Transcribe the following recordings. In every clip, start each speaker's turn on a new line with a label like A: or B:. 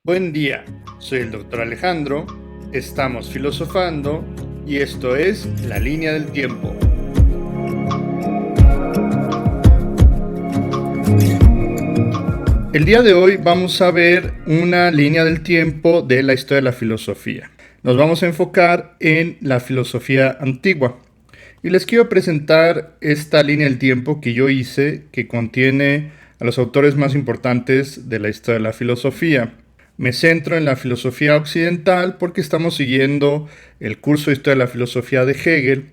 A: Buen día, soy el Dr. Alejandro, estamos filosofando y esto es La Línea del Tiempo. El día de hoy vamos a ver una línea del tiempo de la historia de la filosofía. Nos vamos a enfocar en la filosofía antigua. Y les quiero presentar esta línea del tiempo que yo hice, que contiene a los autores más importantes de la historia de la filosofía. Me centro en la filosofía occidental porque estamos siguiendo el curso de historia de la filosofía de Hegel.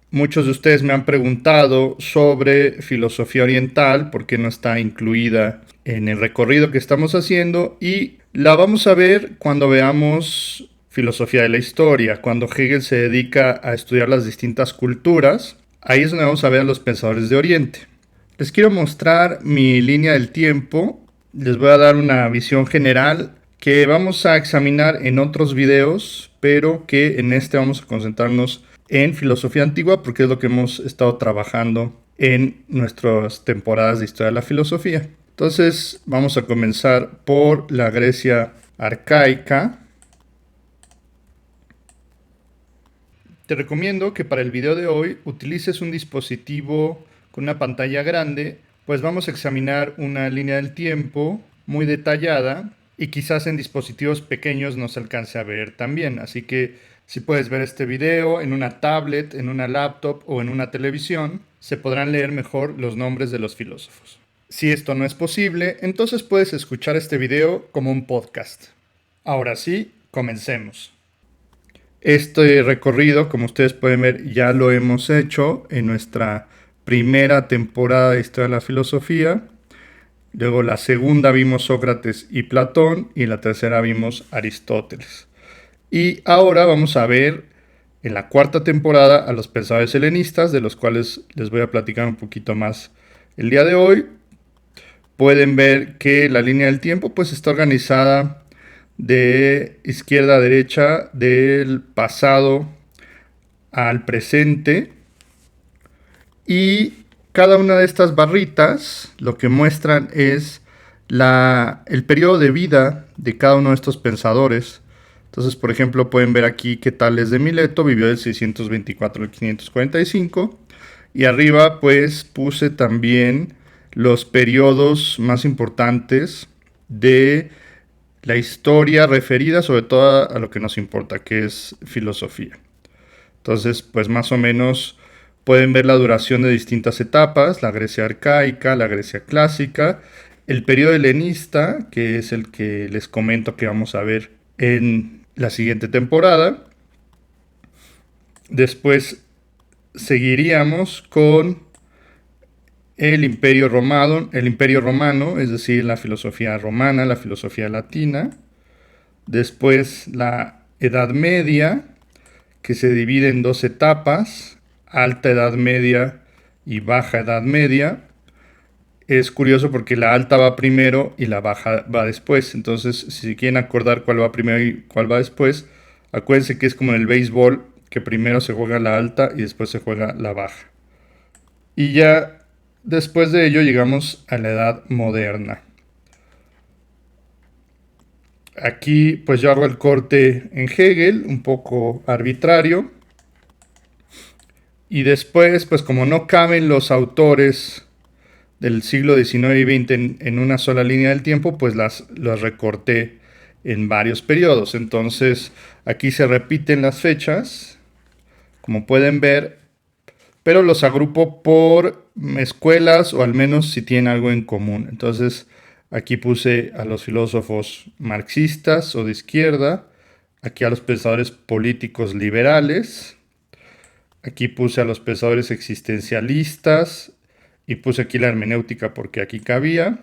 A: Muchos de ustedes me han preguntado sobre filosofía oriental, por qué no está incluida en el recorrido que estamos haciendo, y la vamos a ver cuando veamos filosofía de la historia, cuando Hegel se dedica a estudiar las distintas culturas. Ahí es donde vamos a ver a los pensadores de Oriente. Les quiero mostrar mi línea del tiempo. Les voy a dar una visión general que vamos a examinar en otros videos, pero que en este vamos a concentrarnos en filosofía antigua porque es lo que hemos estado trabajando en nuestras temporadas de historia de la filosofía. Entonces vamos a comenzar por la Grecia arcaica. Te recomiendo que para el video de hoy utilices un dispositivo con una pantalla grande, pues vamos a examinar una línea del tiempo muy detallada y quizás en dispositivos pequeños no se alcance a ver también. Así que si puedes ver este video en una tablet, en una laptop o en una televisión, se podrán leer mejor los nombres de los filósofos. Si esto no es posible, entonces puedes escuchar este video como un podcast. Ahora sí, comencemos. Este recorrido, como ustedes pueden ver, ya lo hemos hecho en nuestra primera temporada de Historia de la Filosofía. Luego la segunda vimos Sócrates y Platón y en la tercera vimos Aristóteles. Y ahora vamos a ver en la cuarta temporada a los pensadores helenistas, de los cuales les voy a platicar un poquito más el día de hoy. Pueden ver que la línea del tiempo pues está organizada de izquierda a derecha, del pasado al presente, y cada una de estas barritas lo que muestran es el periodo de vida de cada uno de estos pensadores. Entonces, por ejemplo, pueden ver aquí que Tales de Mileto vivió del 624 al 545, y arriba pues puse también los periodos más importantes de la historia referida sobre todo a lo que nos importa, que es filosofía. Entonces, pues más o menos pueden ver la duración de distintas etapas: la Grecia arcaica, la Grecia clásica, el periodo helenista, que es el que les comento que vamos a ver en la siguiente temporada. Después seguiríamos con el Imperio Romano, es decir, la filosofía romana, la filosofía latina. Después la Edad Media, que se divide en dos etapas: Alta Edad Media y Baja Edad Media. Es curioso porque la alta va primero y la baja va después. Entonces, si quieren acordar cuál va primero y cuál va después, acuérdense que es como en el béisbol, que primero se juega la alta y después se juega la baja. Y ya después de ello llegamos a la Edad Moderna. Aquí pues yo hago el corte en Hegel, un poco arbitrario. Y después, pues como no caben los autores del siglo XIX y XX en una sola línea del tiempo, pues las recorté en varios periodos. Entonces aquí se repiten las fechas, como pueden ver, pero los agrupo por escuelas o al menos si tienen algo en común. Entonces aquí puse a los filósofos marxistas o de izquierda, aquí a los pensadores políticos liberales, aquí puse a los pensadores existencialistas y puse aquí la hermenéutica porque aquí cabía.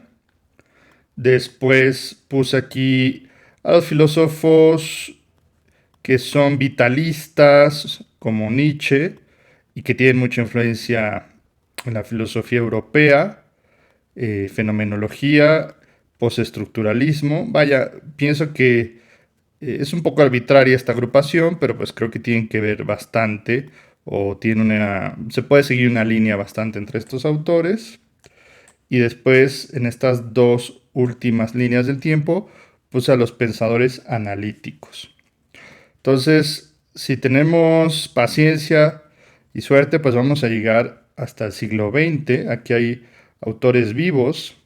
A: Después puse aquí a los filósofos que son vitalistas, como Nietzsche, y que tienen mucha influencia en la filosofía europea, fenomenología, postestructuralismo. Vaya, pienso que es un poco arbitraria esta agrupación, pero pues creo que tienen que ver bastante, o se puede seguir una línea bastante entre estos autores. Y después, en estas dos últimas líneas del tiempo, puse a los pensadores analíticos. Entonces, si tenemos paciencia y suerte, pues vamos a llegar hasta el siglo XX. Aquí hay autores vivos.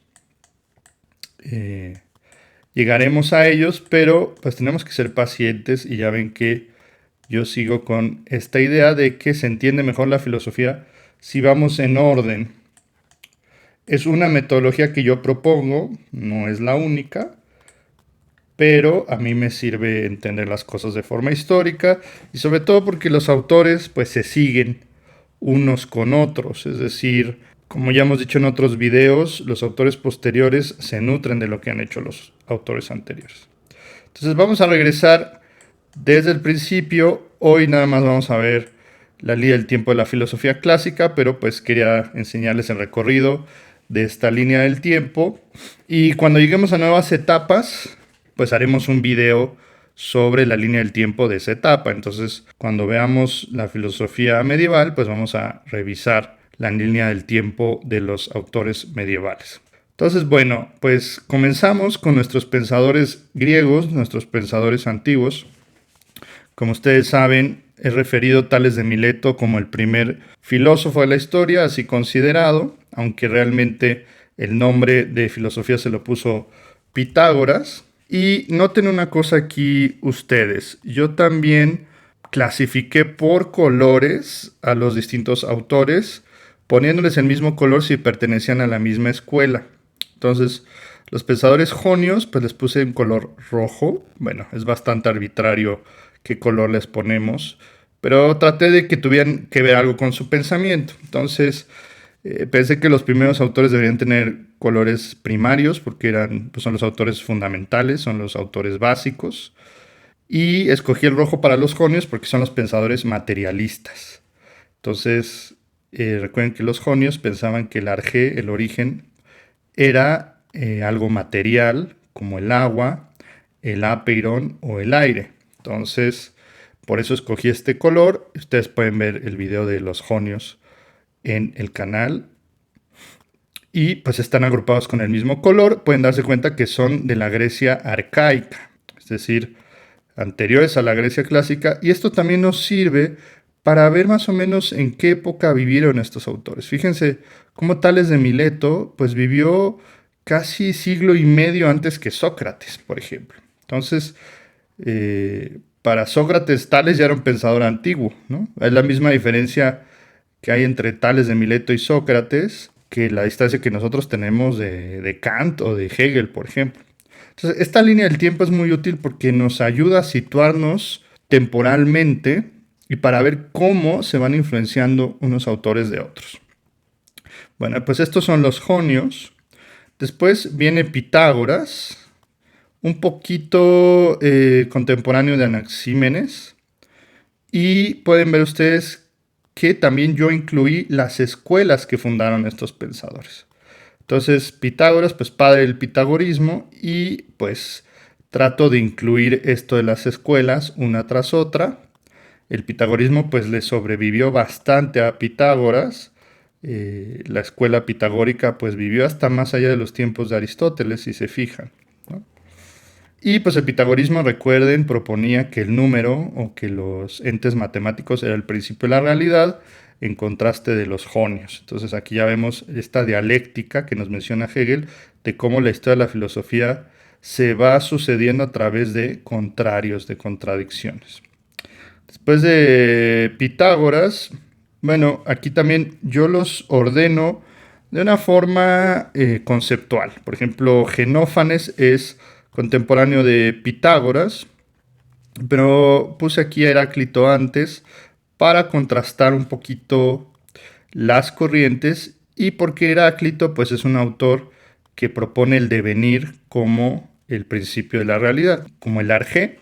A: Llegaremos a ellos, pero pues tenemos que ser pacientes y ya ven que yo sigo con esta idea de que se entiende mejor la filosofía si vamos en orden. Es una metodología que yo propongo, no es la única, pero a mí me sirve entender las cosas de forma histórica y sobre todo porque los autores pues se siguen unos con otros, es decir, como ya hemos dicho en otros videos, los autores posteriores se nutren de lo que han hecho los autores anteriores. Entonces vamos a regresar desde el principio. Hoy nada más vamos a ver la línea del tiempo de la filosofía clásica, pero pues quería enseñarles el recorrido de esta línea del tiempo. Y cuando lleguemos a nuevas etapas, pues haremos un video sobre la línea del tiempo de esa etapa. Entonces, cuando veamos la filosofía medieval, pues vamos a revisar la línea del tiempo de los autores medievales. Entonces, bueno, pues comenzamos con nuestros pensadores griegos, nuestros pensadores antiguos. Como ustedes saben, he referido a Tales de Mileto como el primer filósofo de la historia, así considerado, aunque realmente el nombre de filosofía se lo puso Pitágoras. Y noten una cosa aquí ustedes, yo también clasifiqué por colores a los distintos autores, poniéndoles el mismo color si pertenecían a la misma escuela. Entonces, los pensadores jonios, pues les puse en color rojo. Bueno, es bastante arbitrario qué color les ponemos, pero traté de que tuvieran que ver algo con su pensamiento. Entonces, pensé que los primeros autores deberían tener colores primarios porque pues son los autores fundamentales, son los autores básicos. Y escogí el rojo para los jonios porque son los pensadores materialistas. Entonces, recuerden que los jonios pensaban que el arjé, el origen, era algo material como el agua, el apeirón o el aire. Entonces, por eso escogí este color. Ustedes pueden ver el video de los jonios en el canal. Y pues están agrupados con el mismo color. Pueden darse cuenta que son de la Grecia arcaica, es decir, anteriores a la Grecia clásica. Y esto también nos sirve para ver más o menos en qué época vivieron estos autores. Fíjense cómo Tales de Mileto pues vivió casi siglo y medio antes que Sócrates, por ejemplo. Entonces, para Sócrates, Tales ya era un pensador antiguo, ¿no? Es la misma diferencia que hay entre Tales de Mileto y Sócrates, que la distancia que nosotros tenemos de Kant o de Hegel, por ejemplo. Entonces, esta línea del tiempo es muy útil porque nos ayuda a situarnos temporalmente y para ver cómo se van influenciando unos autores de otros. Bueno, pues estos son los jonios. Después viene Pitágoras, un poquito contemporáneo de Anaxímenes. Y pueden ver ustedes que también yo incluí las escuelas que fundaron estos pensadores. Entonces, Pitágoras, pues padre del pitagorismo, y pues trato de incluir esto de las escuelas una tras otra. El pitagorismo pues le sobrevivió bastante a Pitágoras. La escuela pitagórica pues vivió hasta más allá de los tiempos de Aristóteles, si se fijan, ¿no? Y pues el pitagorismo, recuerden, proponía que el número o que los entes matemáticos era el principio de la realidad en contraste de los jonios. Entonces aquí ya vemos esta dialéctica que nos menciona Hegel de cómo la historia de la filosofía se va sucediendo a través de contrarios, de contradicciones. Después de Pitágoras, bueno, aquí también yo los ordeno de una forma conceptual. Por ejemplo, Genófanes es contemporáneo de Pitágoras, pero puse aquí a Heráclito antes para contrastar un poquito las corrientes y porque Heráclito pues es un autor que propone el devenir como el principio de la realidad, como el arjé.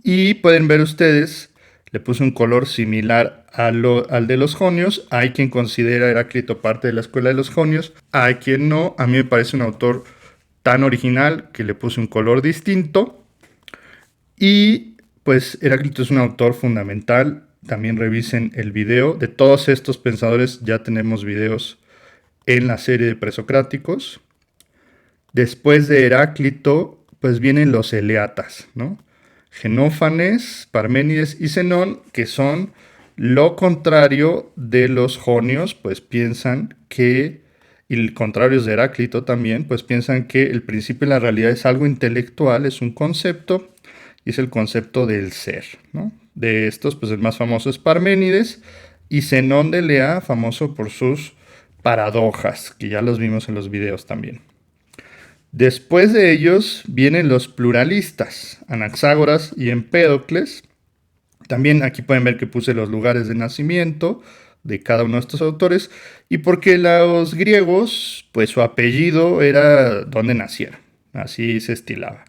A: Y pueden ver ustedes, le puse un color similar al de los jonios. Hay quien considera a Heráclito parte de la escuela de los jonios, hay quien no. A mí me parece un autor tan original que le puse un color distinto. Y pues Heráclito es un autor fundamental. También revisen el video. De todos estos pensadores ya tenemos videos en la serie de presocráticos. Después de Heráclito pues vienen los eleatas, ¿no? Genófanes, Parménides y Zenón, que son lo contrario de los jonios, pues piensan que, y el contrario es de Heráclito también, pues piensan que el principio de la realidad es algo intelectual, es un concepto, y es el concepto del ser, ¿no? De estos, pues el más famoso es Parménides, y Zenón de Elea, famoso por sus paradojas, que ya los vimos en los videos también. Después de ellos vienen los pluralistas, Anaxágoras y Empédocles. También aquí pueden ver que puse los lugares de nacimiento de cada uno de estos autores y porque los griegos, pues su apellido era donde nacieron, así se estilaba.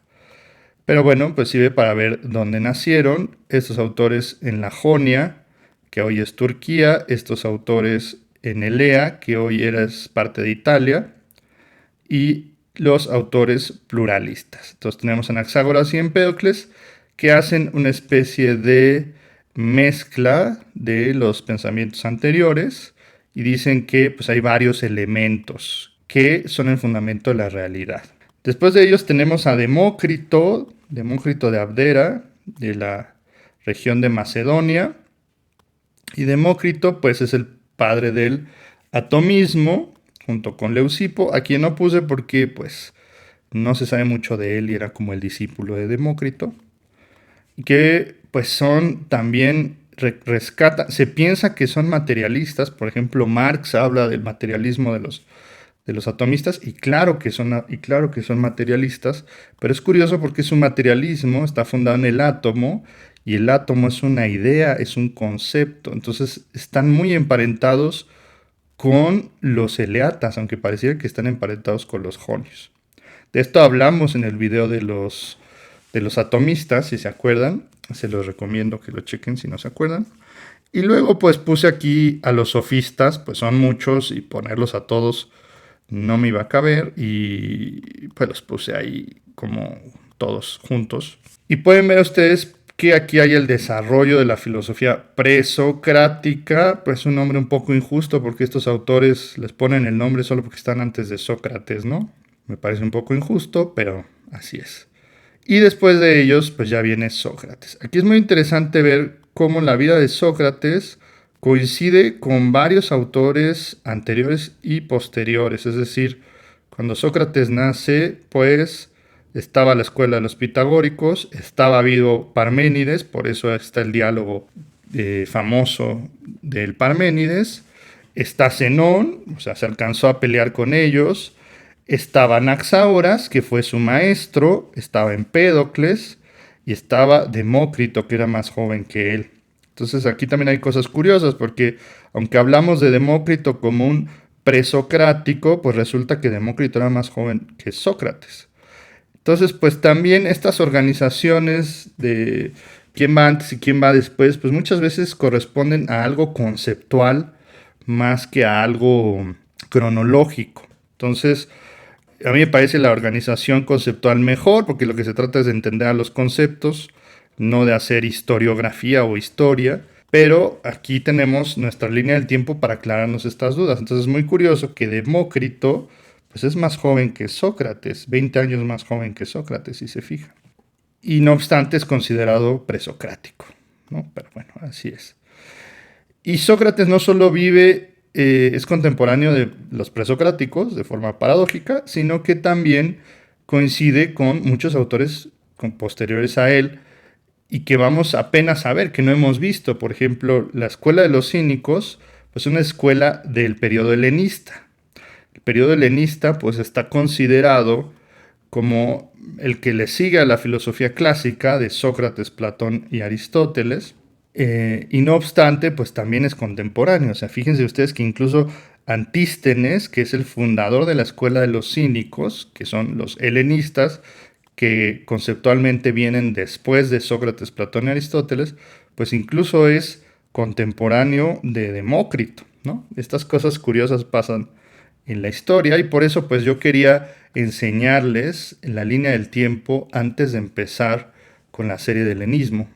A: Pero bueno, pues sirve para ver dónde nacieron estos autores en la Jonia, que hoy es Turquía, estos autores en Elea, que hoy es parte de Italia, y los autores pluralistas. Entonces tenemos Anaxágoras y Empédocles que hacen una especie de mezcla de los pensamientos anteriores y dicen que pues, hay varios elementos que son el fundamento de la realidad. Después de ellos tenemos a Demócrito, Demócrito de Abdera, de la región de Macedonia. Y Demócrito pues es el padre del atomismo, junto con Leucipo, a quien no puse porque pues no se sabe mucho de él y era como el discípulo de Demócrito, que pues son también rescata, se piensa que son materialistas, por ejemplo Marx habla del materialismo de los atomistas y claro que son materialistas, pero es curioso porque su materialismo está fundado en el átomo y el átomo es una idea, es un concepto, entonces están muy emparentados con los eleatas, aunque pareciera que están emparentados con los jonios. De esto hablamos en el video de los atomistas, si se acuerdan. Se los recomiendo que lo chequen si no se acuerdan. Y luego pues puse aquí a los sofistas, pues son muchos y ponerlos a todos no me iba a caber y pues los puse ahí como todos juntos. Y pueden ver ustedes que aquí hay el desarrollo de la filosofía presocrática, pues un nombre un poco injusto porque estos autores les ponen el nombre solo porque están antes de Sócrates, ¿no? Me parece un poco injusto, pero así es. Y después de ellos, pues ya viene Sócrates. Aquí es muy interesante ver cómo la vida de Sócrates coincide con varios autores anteriores y posteriores. Es decir, cuando Sócrates nace, pues estaba la escuela de los pitagóricos, estaba vivo Parménides, por eso está el diálogo famoso del Parménides, está Zenón, o sea, se alcanzó a pelear con ellos, estaba Anaxágoras, que fue su maestro, estaba Empédocles y estaba Demócrito, que era más joven que él. Entonces aquí también hay cosas curiosas, porque aunque hablamos de Demócrito como un presocrático, pues resulta que Demócrito era más joven que Sócrates. Entonces, pues también estas organizaciones de quién va antes y quién va después, pues muchas veces corresponden a algo conceptual más que a algo cronológico. Entonces, a mí me parece la organización conceptual mejor, porque lo que se trata es de entender a los conceptos, no de hacer historiografía o historia. Pero aquí tenemos nuestra línea del tiempo para aclararnos estas dudas. Entonces es muy curioso que Demócrito pues es más joven que Sócrates, 20 años más joven que Sócrates, si se fijan. Y no obstante es considerado presocrático, ¿no? Pero bueno, así es. Y Sócrates no solo es contemporáneo de los presocráticos de forma paradójica, sino que también coincide con muchos autores posteriores a él y que vamos apenas a ver, que no hemos visto. Por ejemplo, la escuela de los cínicos, pues una escuela del periodo helenista. El periodo helenista pues está considerado como el que le sigue a la filosofía clásica de Sócrates, Platón y Aristóteles. Y no obstante, pues también es contemporáneo. O sea, fíjense ustedes que incluso Antístenes, que es el fundador de la escuela de los cínicos, que son los helenistas, que conceptualmente vienen después de Sócrates, Platón y Aristóteles, pues incluso es contemporáneo de Demócrito, ¿no? Estas cosas curiosas pasan en la historia y por eso pues yo quería enseñarles la línea del tiempo antes de empezar con la serie del helenismo.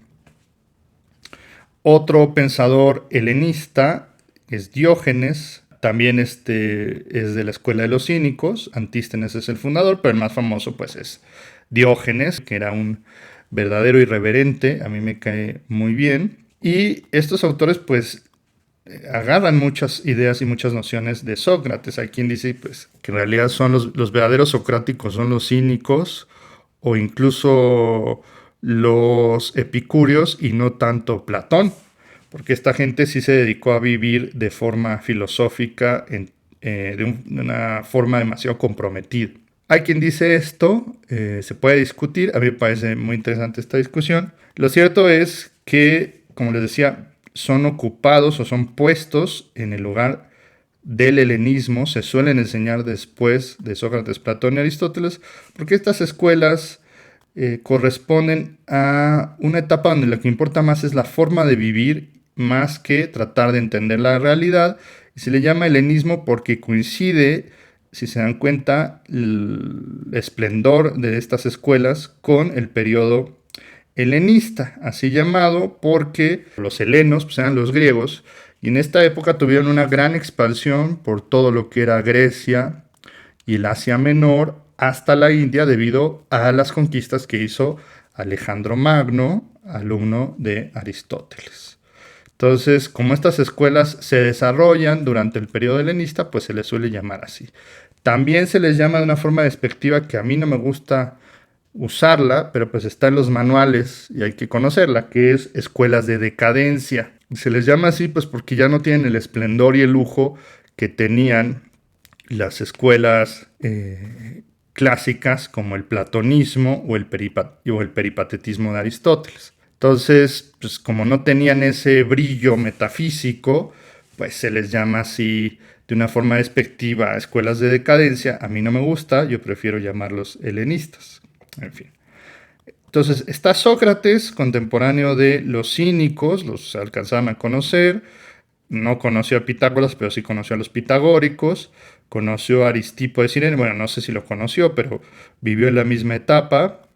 A: Otro pensador helenista es Diógenes, también es de la escuela de los cínicos. Antístenes es el fundador, pero el más famoso pues es Diógenes, que era un verdadero irreverente, a mí me cae muy bien. Y estos autores pues agarran muchas ideas y muchas nociones de Sócrates. Hay quien dice pues, que en realidad son los verdaderos socráticos, son los cínicos o incluso los epicúreos y no tanto Platón, porque esta gente sí se dedicó a vivir de forma filosófica, de una forma demasiado comprometida. Hay quien dice esto, se puede discutir, a mí me parece muy interesante esta discusión. Lo cierto es que, como les decía, son ocupados o son puestos en el lugar del helenismo, se suelen enseñar después de Sócrates, Platón y Aristóteles, porque estas escuelas corresponden a una etapa donde lo que importa más es la forma de vivir más que tratar de entender la realidad, y se le llama helenismo porque coincide, si se dan cuenta, el esplendor de estas escuelas con el periodo helenista, así llamado porque los helenos pues, eran los griegos, y en esta época tuvieron una gran expansión por todo lo que era Grecia y el Asia Menor hasta la India debido a las conquistas que hizo Alejandro Magno, alumno de Aristóteles. Entonces, como estas escuelas se desarrollan durante el periodo helenista, pues se les suele llamar así. También se les llama de una forma despectiva que a mí no me gusta usarla, pero pues está en los manuales y hay que conocerla, que es escuelas de decadencia. Se les llama así pues porque ya no tienen el esplendor y el lujo que tenían las escuelas clásicas como el platonismo o el peripatetismo de Aristóteles. Entonces, pues como no tenían ese brillo metafísico, pues se les llama así de una forma despectiva escuelas de decadencia. A mí no me gusta, yo prefiero llamarlos helenistas. En fin. Entonces, está Sócrates, contemporáneo de los cínicos, los alcanzaban a conocer. No conoció a Pitágoras, pero sí conoció a los pitagóricos. Conoció a Aristipo de Cirene, bueno, no sé si lo conoció, pero vivió en la misma etapa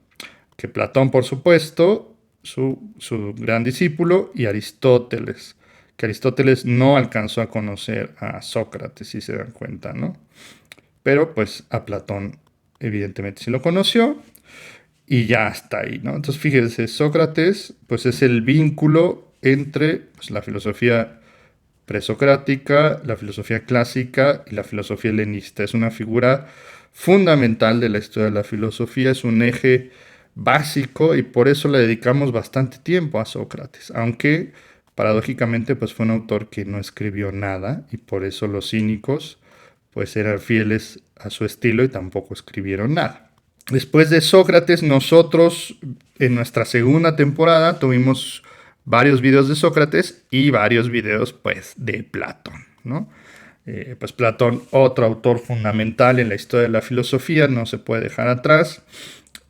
A: que Platón, por supuesto, su gran discípulo, y Aristóteles, que Aristóteles no alcanzó a conocer a Sócrates, si se dan cuenta, ¿no? Pero pues a Platón evidentemente sí lo conoció y ya está ahí, ¿no? Entonces fíjense, Sócrates pues es el vínculo entre pues, la filosofía presocrática, la filosofía clásica y la filosofía helenista. Es una figura fundamental de la historia de la filosofía, es un eje básico y por eso le dedicamos bastante tiempo a Sócrates, aunque paradójicamente pues fue un autor que no escribió nada y por eso los cínicos pues eran fieles a su estilo y tampoco escribieron nada. Después de Sócrates, nosotros en nuestra segunda temporada tuvimos varios videos de Sócrates y varios videos pues de Platón, ¿no? Pues Platón, otro autor fundamental en la historia de la filosofía, no se puede dejar atrás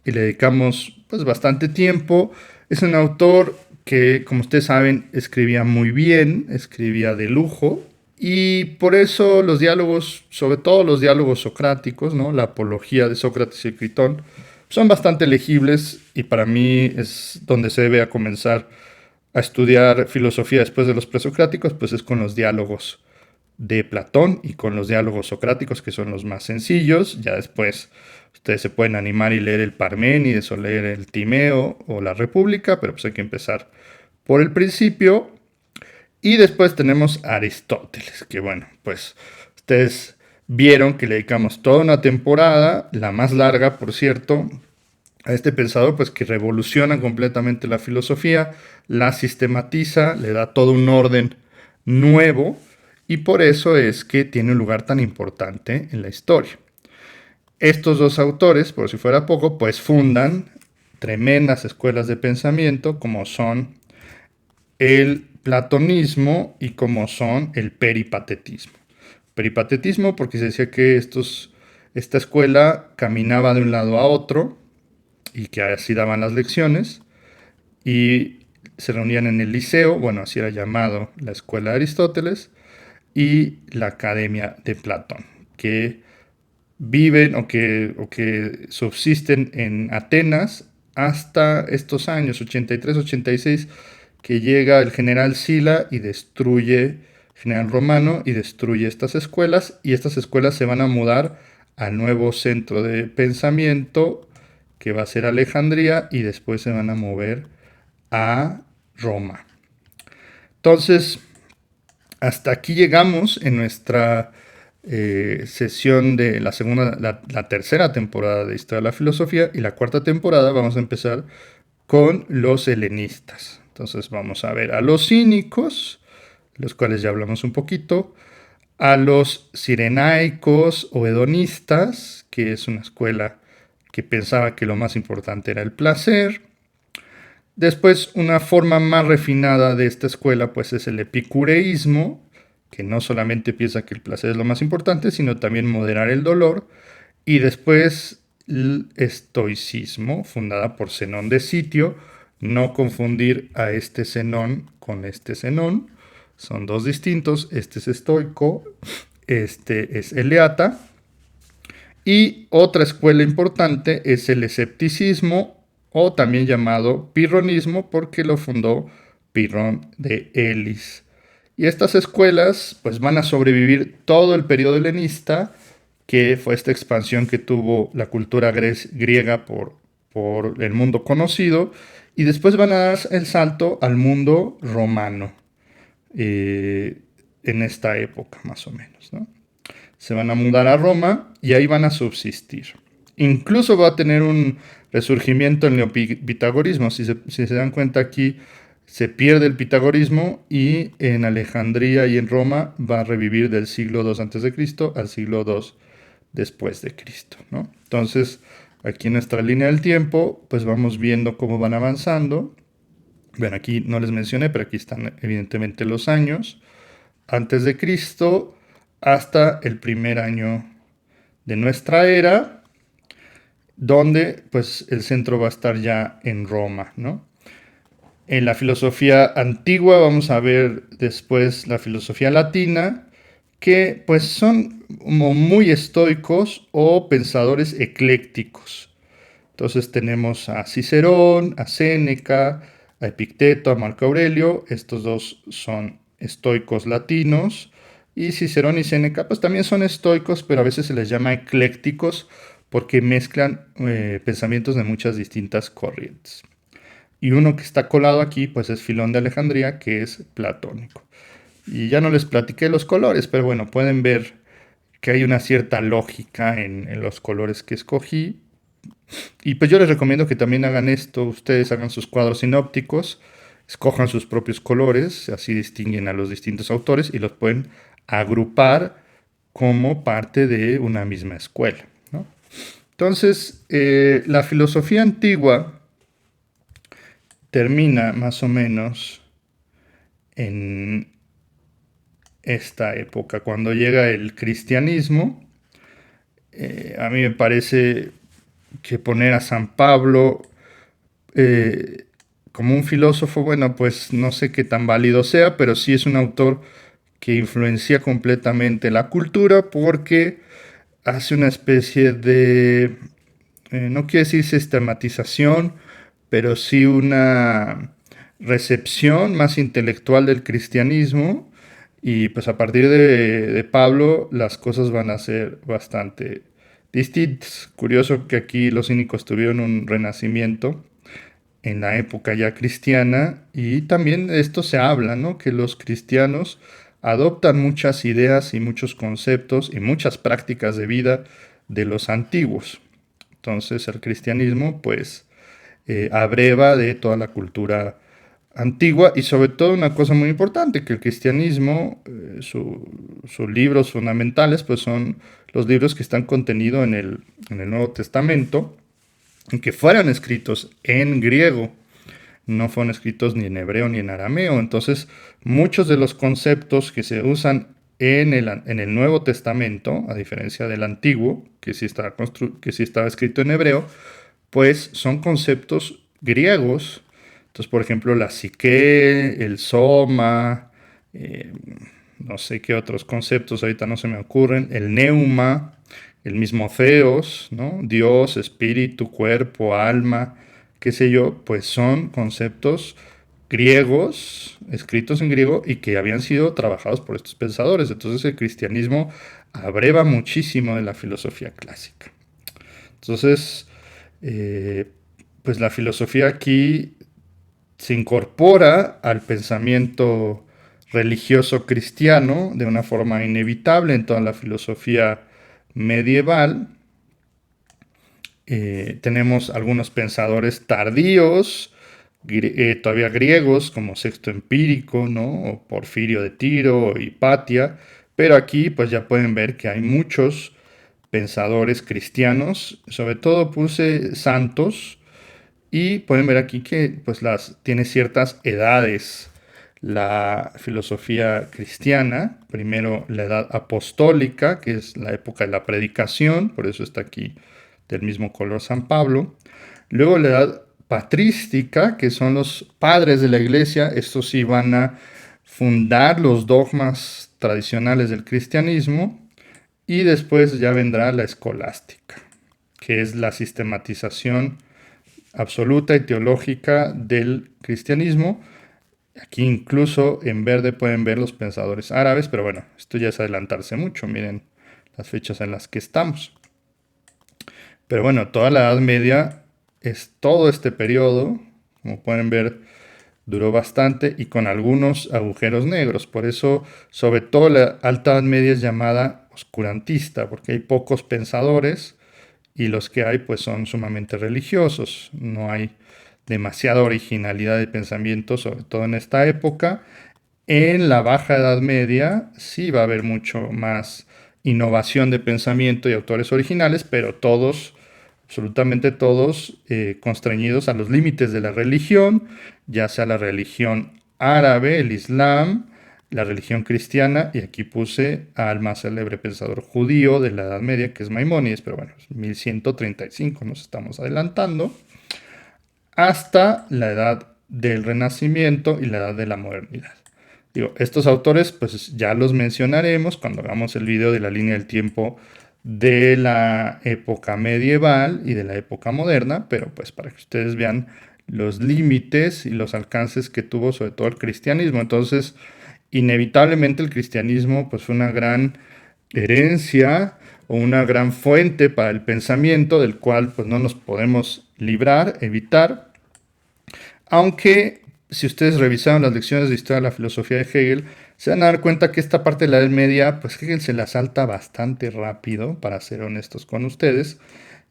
A: y le dedicamos pues bastante tiempo. Es un autor que, como ustedes saben, escribía muy bien, escribía de lujo y por eso los diálogos, sobre todo los diálogos socráticos, ¿no? La apología de Sócrates y Critón, son bastante legibles y para mí es donde se debe a comenzar a estudiar filosofía después de los presocráticos, pues es con los diálogos de Platón y con los diálogos socráticos, que son los más sencillos. Ya después ustedes se pueden animar y leer el Parménides o leer el Timeo o la República, pero pues hay que empezar por el principio. Y después tenemos Aristóteles, que bueno, pues ustedes vieron que le dedicamos toda una temporada, la más larga, por cierto, a este pensador, pues que revoluciona completamente la filosofía, la sistematiza, le da todo un orden nuevo y por eso es que tiene un lugar tan importante en la historia. Estos dos autores, por si fuera poco, pues fundan tremendas escuelas de pensamiento como son el platonismo y como son el peripatetismo. Peripatetismo porque se decía que esta escuela caminaba de un lado a otro y que así daban las lecciones y se reunían en el liceo, bueno, así era llamado la escuela de Aristóteles, y la academia de Platón, que viven o que subsisten en Atenas hasta estos años, 83-86, que llega el general Sila y destruye, general romano, y destruye estas escuelas, y estas escuelas se van a mudar al nuevo centro de pensamiento que va a ser Alejandría, y después se van a mover a Roma. Entonces, hasta aquí llegamos en nuestra sesión de la tercera temporada de Historia de la Filosofía, y la cuarta temporada vamos a empezar con los helenistas. Entonces vamos a ver a los cínicos, los cuales ya hablamos un poquito, a los cirenaicos o hedonistas, que es una escuela que pensaba que lo más importante era el placer. Después, una forma más refinada de esta escuela pues es el epicureísmo, que no solamente piensa que el placer es lo más importante, sino también moderar el dolor. Y después el estoicismo, fundada por Zenón de Sitio. No confundir a este Zenón con este Zenón. Son dos distintos. Este es estoico, este es eleata. Y otra escuela importante es el escepticismo, o también llamado pirronismo, porque lo fundó Pirrón de Elis. Y estas escuelas pues van a sobrevivir todo el periodo helenista, que fue esta expansión que tuvo la cultura griega por el mundo conocido, y después van a dar el salto al mundo romano, en esta época más o menos, ¿no? Se van a mudar a Roma y ahí van a subsistir. Incluso va a tener un resurgimiento el neopitagorismo. Si se dan cuenta, aquí se pierde el pitagorismo, y en Alejandría y en Roma va a revivir del siglo II a.C. al siglo II después de Cristo, ¿no? Entonces, aquí en nuestra línea del tiempo, pues vamos viendo cómo van avanzando. Bueno, aquí no les mencioné, pero aquí están evidentemente los años. Antes de Cristo hasta el primer año de nuestra era, donde pues el centro va a estar ya en Roma, ¿no? En la filosofía antigua vamos a ver después la filosofía latina, que pues son como muy estoicos o pensadores eclécticos. Entonces tenemos a Cicerón, a Séneca, a Epicteto, a Marco Aurelio. Estos dos son estoicos latinos. Y Cicerón y Séneca pues también son estoicos, pero a veces se les llama eclécticos porque mezclan pensamientos de muchas distintas corrientes. Y uno que está colado aquí pues es Filón de Alejandría, que es platónico. Y ya no les platiqué los colores, pero bueno, pueden ver que hay una cierta lógica en los colores que escogí. Y pues yo les recomiendo que también hagan esto. Ustedes hagan sus cuadros sinópticos, escojan sus propios colores, así distinguen a los distintos autores y los pueden agrupar como parte de una misma escuela, ¿no? Entonces, la filosofía antigua termina más o menos en esta época, cuando llega el cristianismo. A mí me parece que poner a San Pablo como un filósofo, bueno, pues no sé qué tan válido sea, pero sí es un autor que influencia completamente la cultura, porque hace una especie de, no quiero decir sistematización, pero sí una recepción más intelectual del cristianismo. Y pues a partir de Pablo las cosas van a ser bastante distintas. Curioso que aquí los cínicos tuvieron un renacimiento en la época ya cristiana, y también de esto se habla, ¿no? Que los cristianos adoptan muchas ideas y muchos conceptos y muchas prácticas de vida de los antiguos. Entonces el cristianismo pues abreva de toda la cultura antigua, y sobre todo una cosa muy importante, que el cristianismo, sus libros fundamentales pues son los libros que están contenidos en el Nuevo Testamento, que fueran escritos en griego, no fueron escritos ni en hebreo ni en arameo. Entonces, muchos de los conceptos que se usan en el Nuevo Testamento, a diferencia del Antiguo, que sí estaba escrito en hebreo, pues son conceptos griegos. Entonces, por ejemplo, la psique, el soma, eh, no sé qué otros conceptos ahorita no se me ocurren, el neuma, el mismo Theos, ¿no? Dios, espíritu, cuerpo, alma, qué sé yo, pues son conceptos griegos, escritos en griego y que habían sido trabajados por estos pensadores. Entonces el cristianismo abreva muchísimo de la filosofía clásica. Entonces, eh, pues la filosofía aquí se incorpora al pensamiento religioso cristiano de una forma inevitable en toda la filosofía medieval. Tenemos algunos pensadores tardíos, todavía griegos, como Sexto Empírico, ¿no? O Porfirio de Tiro, o Hipatia, pero aquí pues ya pueden ver que hay muchos pensadores cristianos, sobre todo puse santos, y pueden ver aquí que pues tiene ciertas edades la filosofía cristiana. Primero la edad apostólica, que es la época de la predicación, por eso está aquí del mismo color San Pablo. Luego la edad patrística, que son los padres de la iglesia. Estos sí van a fundar los dogmas tradicionales del cristianismo. Y después ya vendrá la escolástica, que es la sistematización absoluta y teológica del cristianismo. Aquí incluso en verde pueden ver los pensadores árabes, pero bueno, esto ya es adelantarse mucho, miren las fechas en las que estamos. Pero bueno, toda la Edad Media es todo este periodo, como pueden ver, duró bastante y con algunos agujeros negros. Por eso, sobre todo la Alta Edad Media es llamada oscurantista, porque hay pocos pensadores y los que hay pues son sumamente religiosos. No hay demasiada originalidad de pensamiento, sobre todo en esta época. En la Baja Edad Media sí va a haber mucho más innovación de pensamiento y autores originales, pero todos, absolutamente todos, constreñidos a los límites de la religión, ya sea la religión árabe, el Islam, la religión cristiana, y aquí puse al más célebre pensador judío de la Edad Media, que es Maimónides, pero bueno, 1135 nos estamos adelantando, hasta la edad del Renacimiento y la edad de la modernidad. Digo, estos autores pues ya los mencionaremos cuando hagamos el video de la línea del tiempo de la época medieval y de la época moderna, pero pues para que ustedes vean los límites y los alcances que tuvo sobre todo el cristianismo. Entonces, inevitablemente el cristianismo pues fue una gran herencia o una gran fuente para el pensamiento del cual pues no nos podemos librar, evitar, aunque si ustedes revisaron las lecciones de historia de la filosofía de Hegel, se van a dar cuenta que esta parte de la Edad Media, pues Hegel se la salta bastante rápido, para ser honestos con ustedes,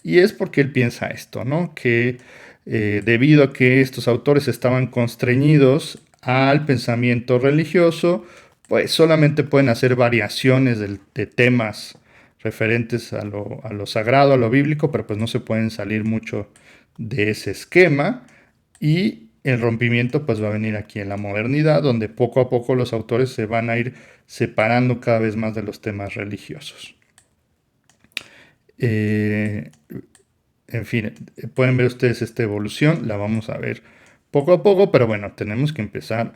A: y es porque él piensa esto, ¿no? Que debido a que estos autores estaban constreñidos al pensamiento religioso, pues solamente pueden hacer variaciones de temas referentes a lo sagrado, a lo bíblico, pero pues no se pueden salir mucho de ese esquema. Y el rompimiento pues va a venir aquí en la modernidad, donde poco a poco los autores se van a ir separando cada vez más de los temas religiosos. En fin, pueden ver ustedes esta evolución, la vamos a ver poco a poco, pero bueno, tenemos que empezar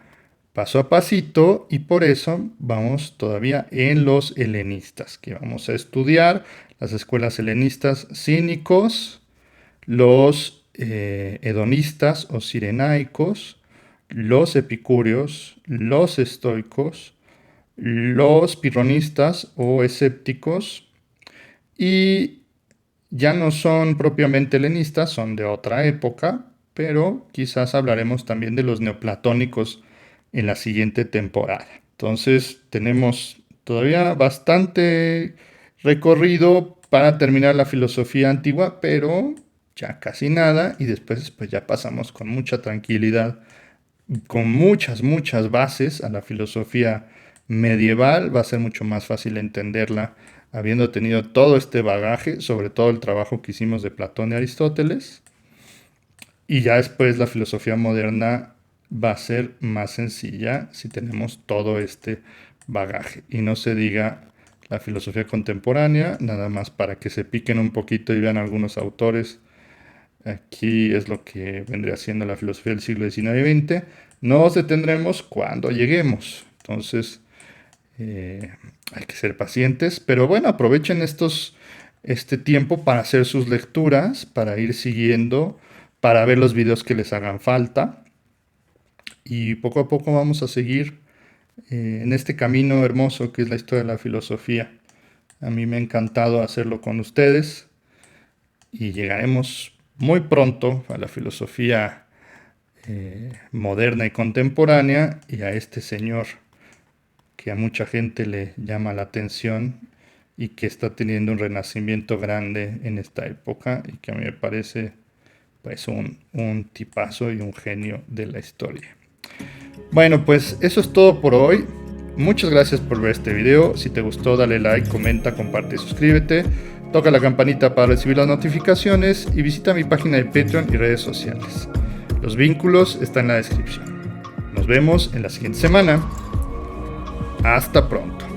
A: paso a pasito y por eso vamos todavía en los helenistas, que vamos a estudiar las escuelas helenistas cínicos, los hedonistas o cirenaicos, los epicúreos, los estoicos, los pirronistas o escépticos, y ya no son propiamente helenistas, son de otra época, pero quizás hablaremos también de los neoplatónicos en la siguiente temporada. Entonces tenemos todavía bastante recorrido para terminar la filosofía antigua, pero ya casi nada, y después pues ya pasamos con mucha tranquilidad, con muchas bases a la filosofía medieval. Va a ser mucho más fácil entenderla habiendo tenido todo este bagaje, sobre todo el trabajo que hicimos de Platón y Aristóteles. Y ya después la filosofía moderna va a ser más sencilla si tenemos todo este bagaje. Y no se diga la filosofía contemporánea, nada más para que se piquen un poquito y vean algunos autores. Aquí es lo que vendría siendo la filosofía del siglo XIX y XX. Nos detendremos cuando lleguemos. Entonces, hay que ser pacientes. Pero bueno, aprovechen este tiempo para hacer sus lecturas, para ir siguiendo, para ver los videos que les hagan falta. Y poco a poco vamos a seguir en este camino hermoso que es la historia de la filosofía. A mí me ha encantado hacerlo con ustedes y llegaremos muy pronto a la filosofía moderna y contemporánea y a este señor que a mucha gente le llama la atención y que está teniendo un renacimiento grande en esta época y que a mí me parece pues un tipazo y un genio de la historia. Bueno, pues eso es todo por hoy. Muchas gracias por ver este video. Si te gustó, dale like, comenta, comparte y suscríbete. Toca la campanita para recibir las notificaciones y visita mi página de Patreon y redes sociales. Los vínculos están en la descripción. Nos vemos en la siguiente semana. Hasta pronto.